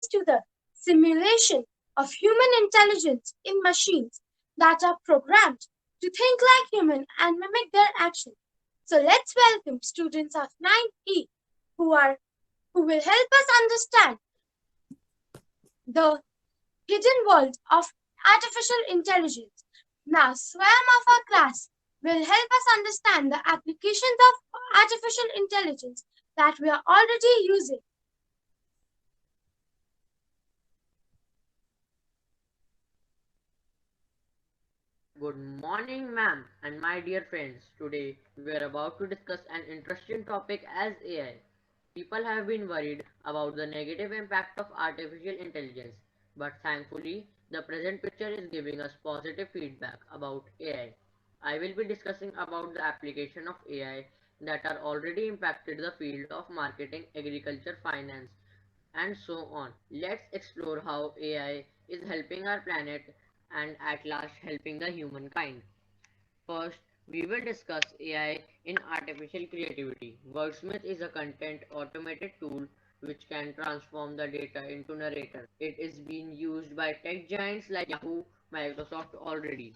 to the simulation of human intelligence in machines that are programmed to think like humans and mimic their actions. So let's welcome students of 9E who are who will help us understand the hidden world of artificial intelligence. Now, Swam of our class will help us understand the applications of artificial intelligence that we are already using. Good morning, ma'am, and my dear friends. Today we are about to discuss an interesting topic as AI. People have been worried about the negative impact of artificial intelligence, but thankfully, the present picture is giving us positive feedback about AI. I will be discussing about the application of AI that are already impacted the field of marketing, agriculture, finance, and so on. Let's explore how AI is helping our planet and at last helping the humankind. First, we will discuss AI in artificial creativity. Wordsmith is a content automated tool which can transform the data into narrator. It is being used by tech giants like Yahoo, Microsoft already.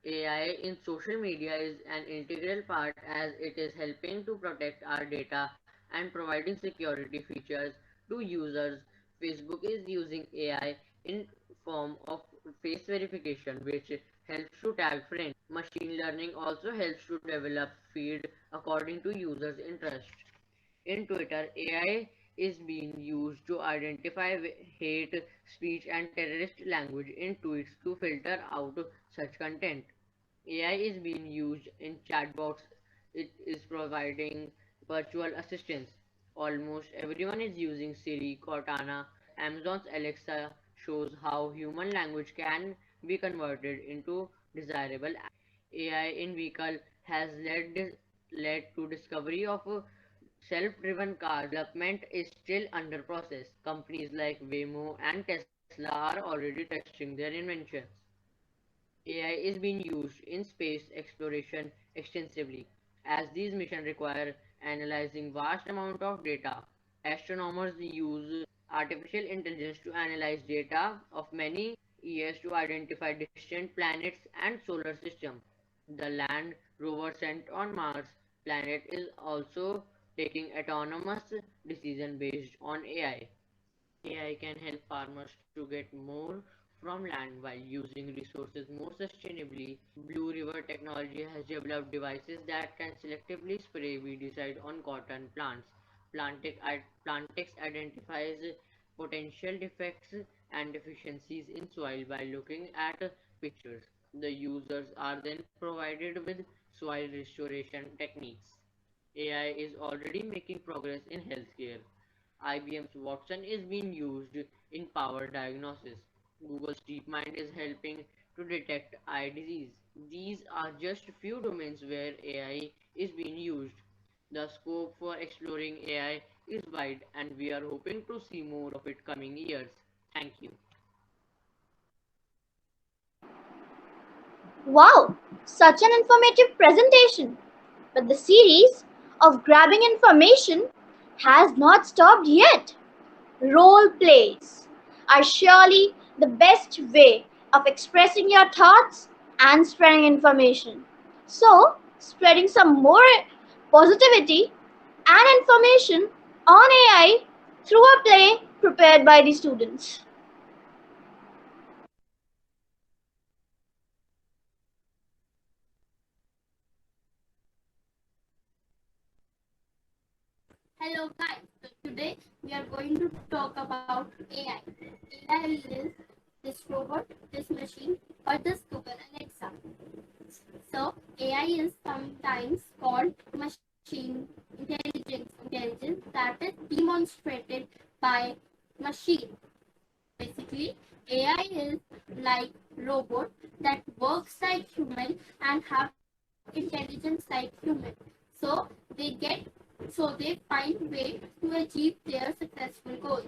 AI in social media is an integral part as it is helping to protect our data and providing security features to users. Facebook is using AI in form of face verification which helps to tag friends. Machine learning also helps to develop feed according to users' interest. In Twitter, AI is being used to identify hate speech and terrorist language in tweets to filter out such content. AI is being used in chatbots. It is providing virtual assistance. Almost everyone is using Siri, Cortana. Amazon's Alexa shows how human language can be converted into desirable. AI in vehicle has led to discovery of self-driven cars. Development is still under process. Companies like Waymo and Tesla are already testing their inventions. AI is being used in space exploration extensively, as these missions require analyzing vast amount of data. Astronomers use artificial intelligence to analyze data of many years to identify distant planets and solar system. The land rover sent on Mars planet is also taking autonomous decision based on AI. AI can help farmers to get more from land while using resources more sustainably. Blue River Technology has developed devices that can selectively spray weedicide on cotton plants. Plantex identifies potential defects and deficiencies in soil by looking at pictures. The users are then provided with soil restoration techniques. AI is already making progress in healthcare. IBM's Watson is being used in power diagnosis. Google's DeepMind is helping to detect eye disease. These are just few domains where AI is being used. The scope for exploring AI is wide and we are hoping to see more of it coming years. Thank you. Wow, such an informative presentation. But the series of grabbing information has not stopped yet. Role plays are surely the best way of expressing your thoughts and spreading information. So, spreading some more positivity and information on AI through a play prepared by the students. Hello guys, so today we are going to talk about AI. AI is this robot, this machine, or this Google Alexa. So AI is sometimes called machine intelligence that is demonstrated by machine. Basically, AI is like robot that works like human and have intelligence like human. So they get they find way to achieve their successful goals.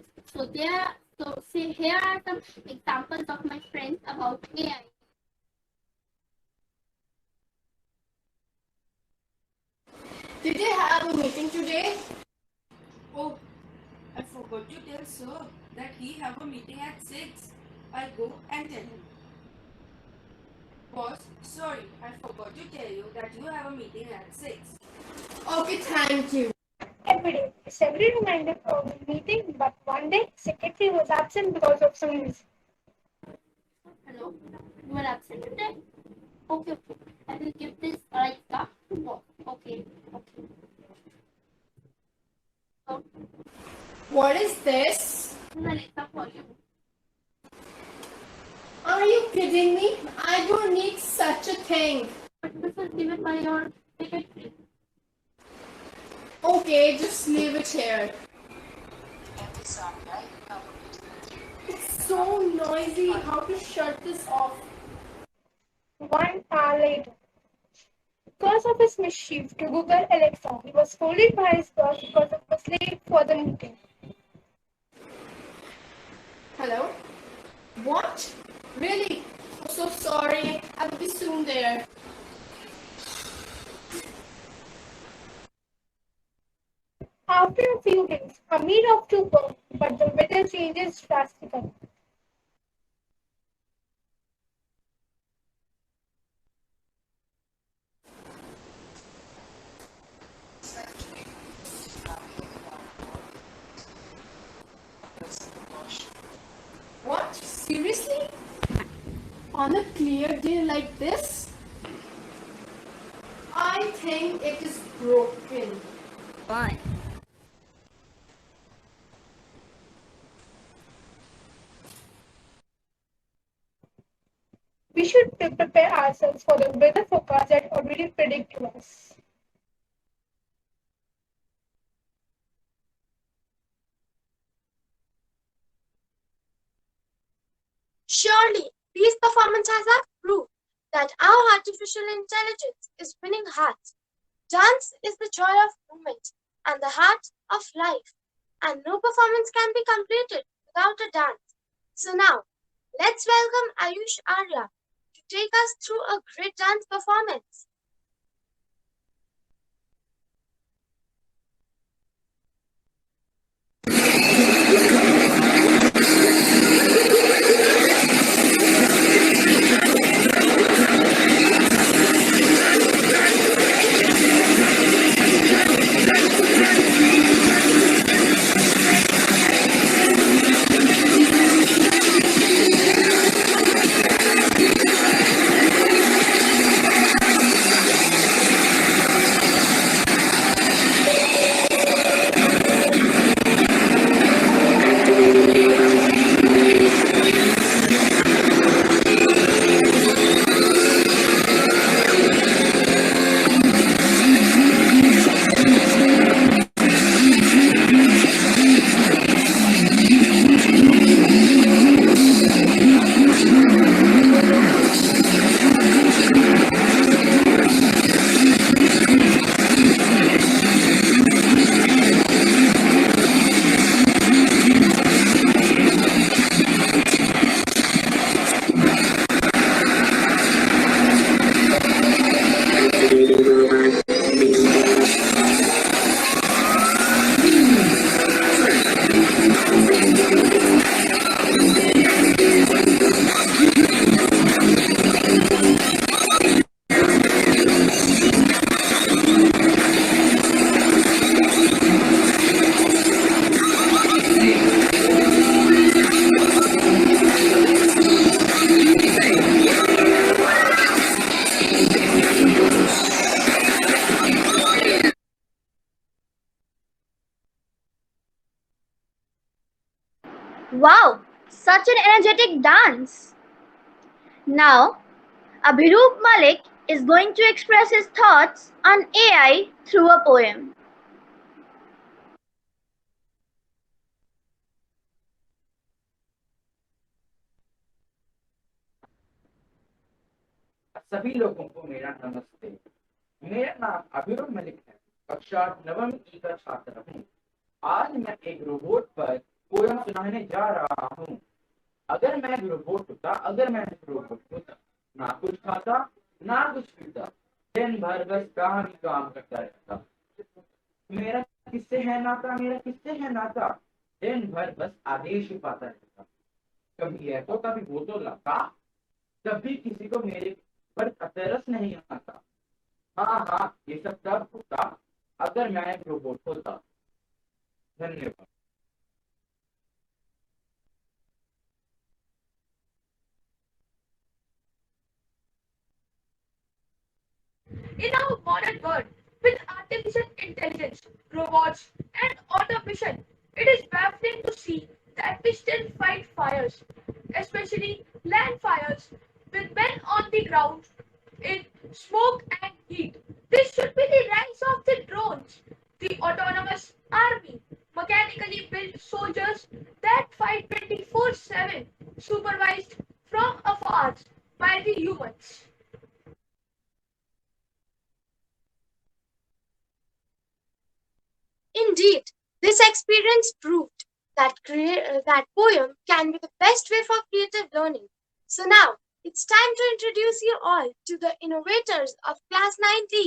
Here are some examples of my friends about AI. Did you have a meeting today? Oh, I forgot to tell sir. that he have a meeting at 6. I'll go and tell him. Boss, sorry, I forgot to tell you that you have a meeting at 6. Okay, thank you. Every day, Secretary reminded of the meeting, but one day, Secretary was absent because of some reason. Hello, you are absent today? Okay, okay. I will give this Alexa to boss. Okay, okay. So, What is this? Alexa for you. Are you kidding me? I don't need such a thing. But this is given by your secretary. Okay, just leave it here. It's so noisy. How to shut this off? 1 hour later, because of his mischief to Google Alexa, he was scolded by his boss because he was late for the meeting. Hello? What? Really? I'm so sorry. I'll be soon there. After a few days, Hamid off to work, but the weather changes drastically. What? Seriously? On a clear day like this? I think it is broken. Why? We should prepare ourselves for the weather forecast that already predict to us. Surely, these performances have proved that our artificial intelligence is winning hearts. Dance is the joy of movement and the heart of life, and no performance can be completed without a dance. So now, let's welcome Ayush Arya to take us through a great dance performance. Wow, such an energetic dance. Now, Abhirup Malik is going to express his thoughts on AI through a poem. सभी लोगों को मेरा नमस्ते। मेरा नाम अभिरुप मलिक है। कक्षा नवम ई का छात्र हूँ। आज मैं एक रोबोट पर पोयम सुनाने जा रहा हूँ। अगर मैं रोबोट होता, ना कुछ खाता, ना कुछ पीता, दिन भर बस काम ही काम करता रहता। मेरा किससे है नाता? दिन भर बस आदेश ही पाता रहता, कभी ये तो कभी वो तो लगा, कभी किसी को मेरे पर तरस नहीं आता। हाँ हाँ, ये सब तब होता अगर मैं एक रोबोट होता। धन्यवाद। In our modern world, with artificial intelligence, robots, and automation, it is baffling to see that we still fight fires, especially land fires, with men on the ground in smoke and heat. This should be the rise of the drones, the autonomous army, mechanically built soldiers that fight 24/7, supervised from afar by the humans. Indeed, this experience proved that poem can be the best way for creative learning. So now, it's time to introduce you all to the innovators of Class 9D.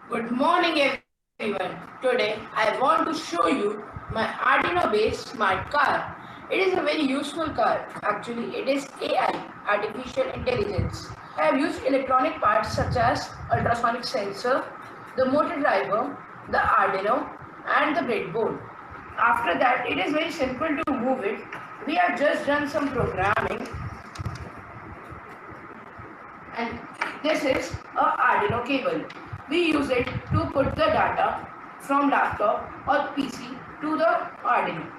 Good morning everyone. Today I want to show you my Arduino based smart car. It is a very useful car. Actually, it is AI, artificial intelligence. I have used electronic parts such as ultrasonic sensor, the motor driver, the Arduino and the breadboard. After that, it is very simple to move it. We have just done some programming and this is a Arduino cable. We use it to put the data from laptop or PC to the Arduino.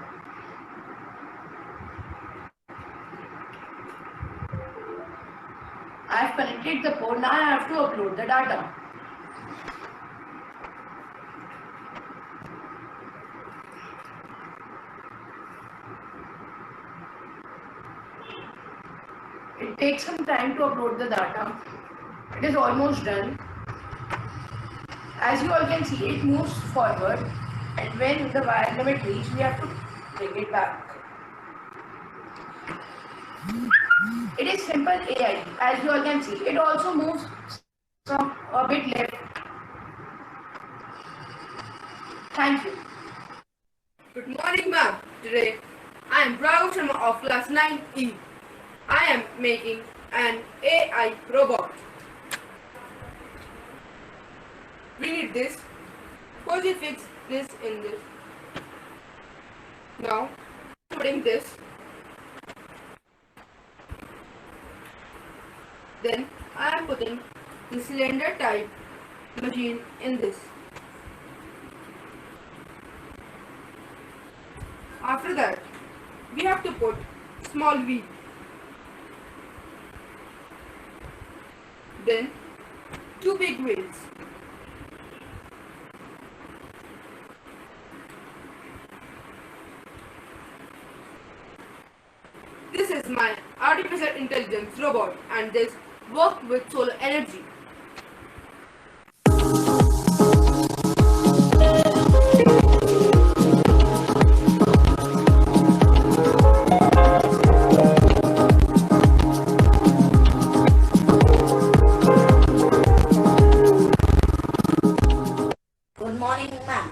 I have connected the port, now I have to upload the data. It takes some time to upload the data. It is almost done. As you all can see, it moves forward and when the wire limit reaches, we have to bring it back. It is simple AI, as you all can see. It also moves some a bit left. Thank you. Good morning, ma'am. Today, I am Raghav Sharma of class 9E. I am making an AI robot. We need this. First, we fix this in this. Now, putting this. Then, I am putting the cylinder type machine in this. After that, we have to put small wheel. Then, two big wheels. This is my artificial intelligence robot and this works with solar energy. Good morning, ma'am.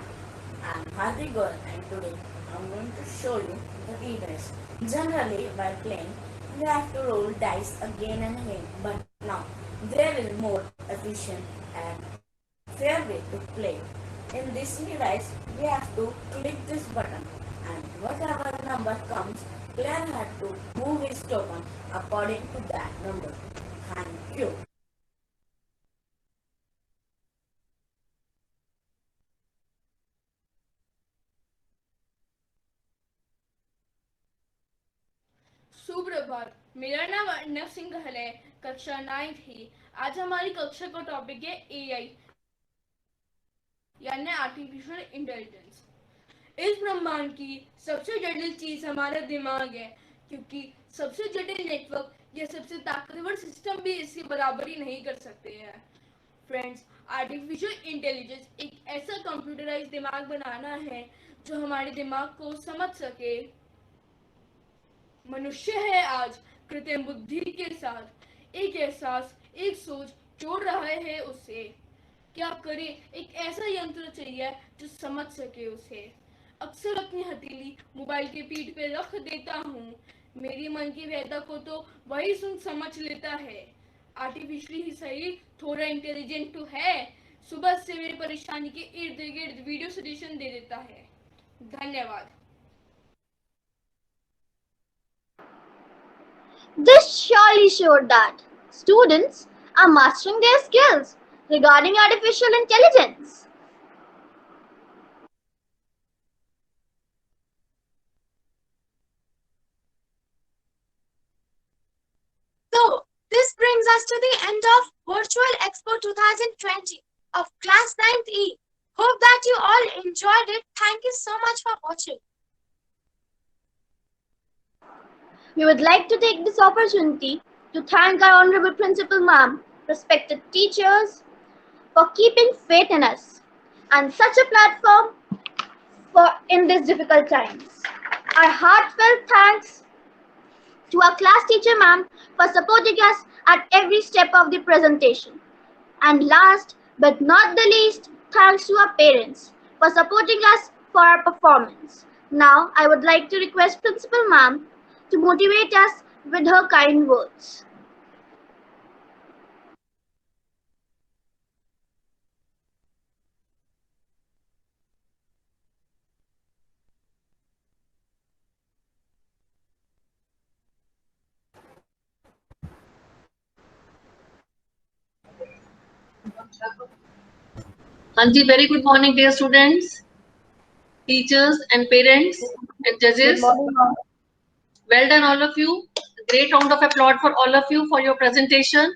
I'm Hardik Gaur and today I'm going to show you the e-dice. Generally, while playing, we have to roll dice again and again, but now there is more efficient and fair way to play. In this e-dice, we have to click this button and whatever number comes, player has to move his token according to that number. Thank you. सुप्रभात, मेरा नाम अर्णव सिंह है, कक्षा 9 थी। आज हमारी कक्षा का टॉपिक है एआई यानी आर्टिफिशियल इंटेलिजेंस। इस ब्रह्मांड की सबसे जटिल चीज हमारा दिमाग है, क्योंकि सबसे जटिल नेटवर्क या सबसे ताकतवर सिस्टम भी इसकी बराबरी नहीं कर सकते हैं। फ्रेंड्स, आर्टिफिशियल इंटेलिजेंस एक ऐसा कंप्यूटराइज दिमाग बनाना है जो हमारे दिमाग को समझ सके। मनुष्य है आज कृत्रिम बुद्धि के साथ एक एहसास, एक सोच जोड़ रहे हैं उसे। क्या करें, एक ऐसा यंत्र चाहिए जो समझ सके उसे। अक्सर अपनी हथेली मोबाइल के पीठ पे रख देता हूँ, मेरी मन की व्यथा को तो वही सुन समझ लेता है। आर्टिफिशियली ही सही, थोड़ा इंटेलिजेंट तो है। सुबह से मेरी परेशानी के इर्द गिर्द वीडियो सजेशन दे देता है। धन्यवाद। This surely showed that students are mastering their skills regarding artificial intelligence. So, this brings us to the end of Virtual Expo 2020 of Class 9th E. Hope that you all enjoyed it. Thank you so much for watching. We would like to take this opportunity to thank our Honorable Principal Ma'am, respected teachers, for keeping faith in us and such a platform for in these difficult times. Our heartfelt thanks to our class teacher ma'am for supporting us at every step of the presentation. And last but not the least, thanks to our parents for supporting us for our performance. Now, I would like to request Principal Ma'am to motivate us with her kind words. Hanji, very good morning, dear students, teachers, and parents and judges. Well done, all of you. Great round of applause for all of you for your presentation.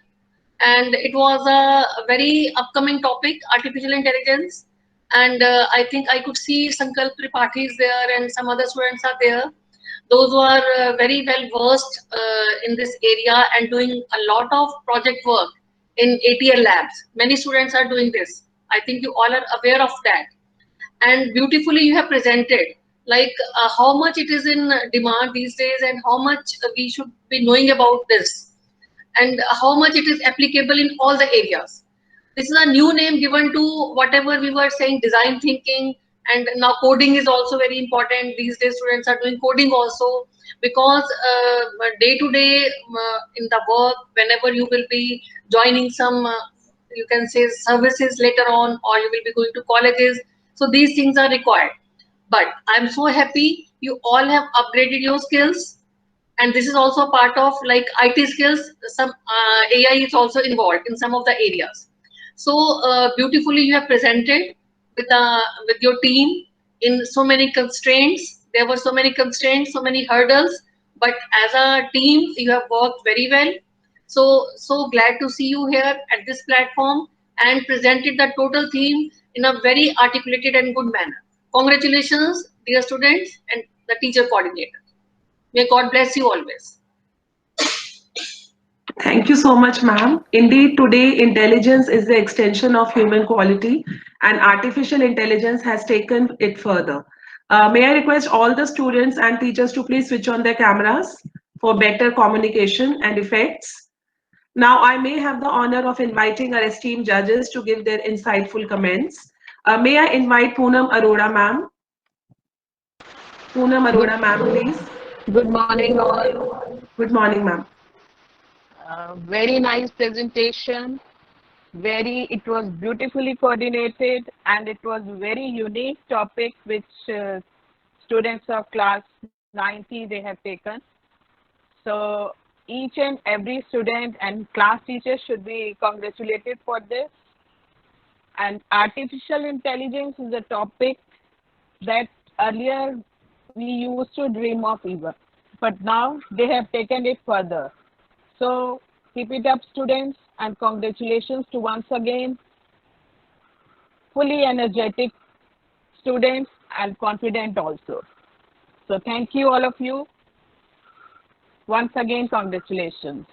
And it was a very upcoming topic, artificial intelligence. And I think I could see Sankalp Tripathi is there and some other students are there. Those who are very well versed in this area and doing a lot of project work in ATL labs. Many students are doing this. I think you all are aware of that. And beautifully you have presented like how much it is in demand these days and how much we should be knowing about this and how much it is applicable in all the areas. This is a new name given to whatever we were saying, design thinking, and now coding is also very important. These days students are doing coding also because day to day in the work, whenever you will be joining some, you can say services later on, or you will be going to colleges. So these things are required. But I'm so happy you all have upgraded your skills, and this is also part of like IT skills. Some AI is also involved in some of the areas. So beautifully you have presented with your team in so many constraints. There were so many constraints, so many hurdles, but as a team you have worked very well. So glad to see you here at this platform and presented the total theme in a very articulated and good manner. Congratulations, dear students and the teacher coordinator. May God bless you always. Thank you so much, ma'am. Indeed, today intelligence is the extension of human quality, and artificial intelligence has taken it further. May I request all the students and teachers to please switch on their cameras for better communication and effects. Now, I may have the honor of inviting our esteemed judges to give their insightful comments. May I invite Poonam Arora, ma'am? Poonam Arora, ma'am, please. Good morning, all. Good morning, ma'am. Very nice presentation. It was beautifully coordinated, and it was very unique topic which students of class 90 they have taken. So each and every student and class teacher should be congratulated for this. And artificial intelligence is a topic that earlier we used to dream of even, but now they have taken it further. So keep it up, students, and congratulations to once again fully energetic students and confident also. So thank you all of you. Once again, congratulations.